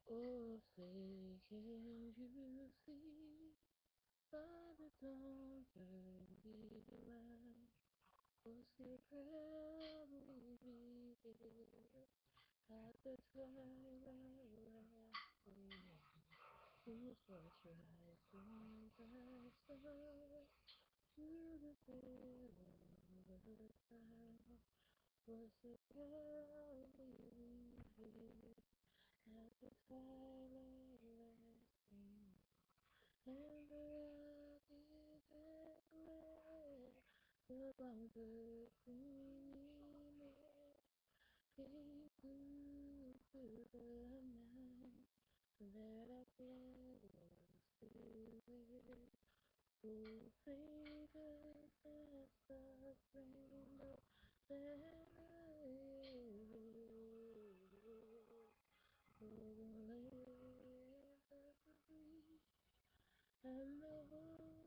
Oh, say, can you see by the dawn's early light? Was so proudly revealed at the twilight rising? Whose voice rising bright stars through the veil of the cloud? Was so proudly revealed at the twilight rising? And the rocket that led the bunker singing came through to the night. That I fled was filled with faded as the rainbow that I for the land of the free and the hope.